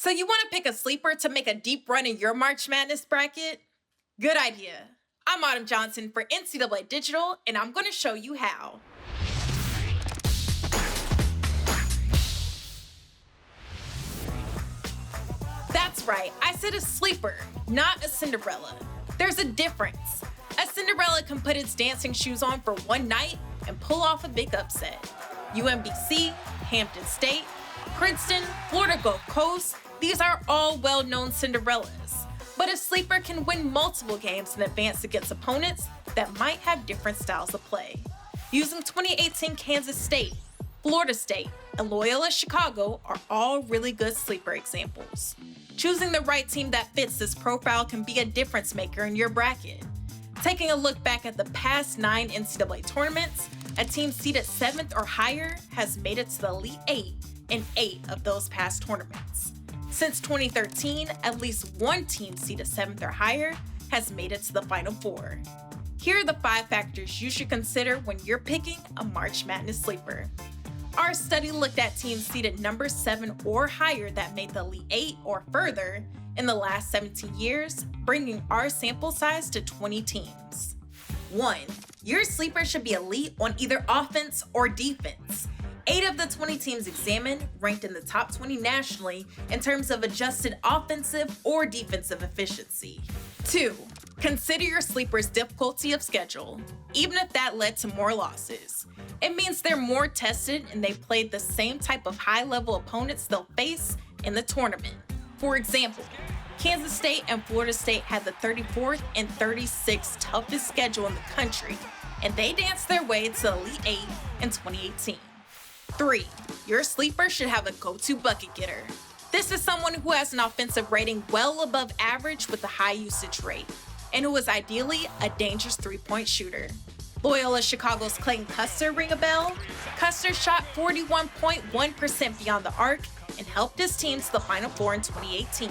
So you want to pick a sleeper to make a deep run in your March Madness bracket? Good idea. I'm Autumn Johnson for NCAA Digital, and I'm going to show you how. That's right, I said a sleeper, not a Cinderella. There's a difference. A Cinderella can put its dancing shoes on for one night and pull off a big upset. UMBC, Hampton State, Princeton, Florida Gulf Coast, these are all well-known Cinderellas. But a sleeper can win multiple games in advance against opponents that might have different styles of play. Using 2018 Kansas State, Florida State, and Loyola Chicago are all really good sleeper examples. Choosing the right team that fits this profile can be a difference maker in your bracket. Taking a look back at the past 9 NCAA tournaments, a team seeded 7th or higher has made it to the Elite 8 in 8 of those past tournaments. Since 2013, at least one team seeded 7th or higher has made it to the Final Four. Here are the 5 factors you should consider when you're picking a March Madness sleeper. Our study looked at teams seeded number 7 or higher that made the Elite 8 or further in the last 17 years, bringing our sample size to 20 teams. 1. Your sleeper should be elite on either offense or defense. 8 of the 20 teams examined ranked in the top 20 nationally in terms of adjusted offensive or defensive efficiency. 2. Consider your sleeper's difficulty of schedule, even if that led to more losses. It means they're more tested and they played the same type of high-level opponents they'll face in the tournament. For example, Kansas State and Florida State had the 34th and 36th toughest schedule in the country, and they danced their way to the Elite 8 in 2018. 3. Your sleeper should have a go-to bucket getter. This is someone who has an offensive rating well above average with a high usage rate, and who is ideally a dangerous three-point shooter. Loyola Chicago's Clayton Custer ring a bell? Custer shot 41.1% beyond the arc and helped his team to the Final Four in 2018.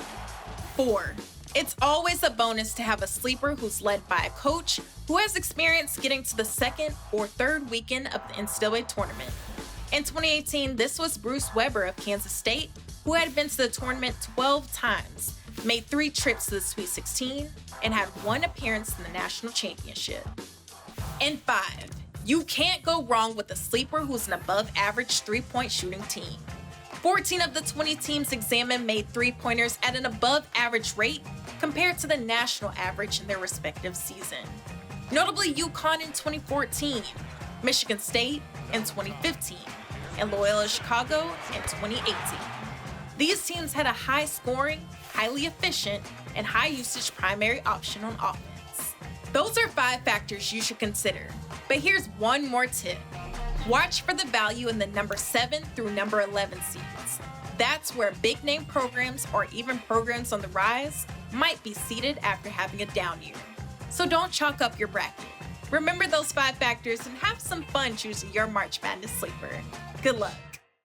4. It's always a bonus to have a sleeper who's led by a coach who has experience getting to the second or third weekend of the NCAA tournament. In 2018, this was Bruce Weber of Kansas State, who had been to the tournament 12 times, made 3 trips to the Sweet 16, and had 1 appearance in the national championship. And 5. You can't go wrong with a sleeper who's an above-average three-point shooting team. 14 of the 20 teams examined made three-pointers at an above-average rate compared to the national average in their respective season. Notably, UConn in 2014, Michigan State in 2015, and Loyola Chicago in 2018. These teams had a high-scoring, highly efficient, and high-usage primary option on offense. Those are 5 factors you should consider, but here's one more tip. Watch for the value in the number 7 through number 11 seeds. That's where big-name programs or even programs on the rise might be seeded after having a down year. So don't chalk up your bracket. Remember those 5 factors and have some fun choosing your March Madness sleeper. Good luck.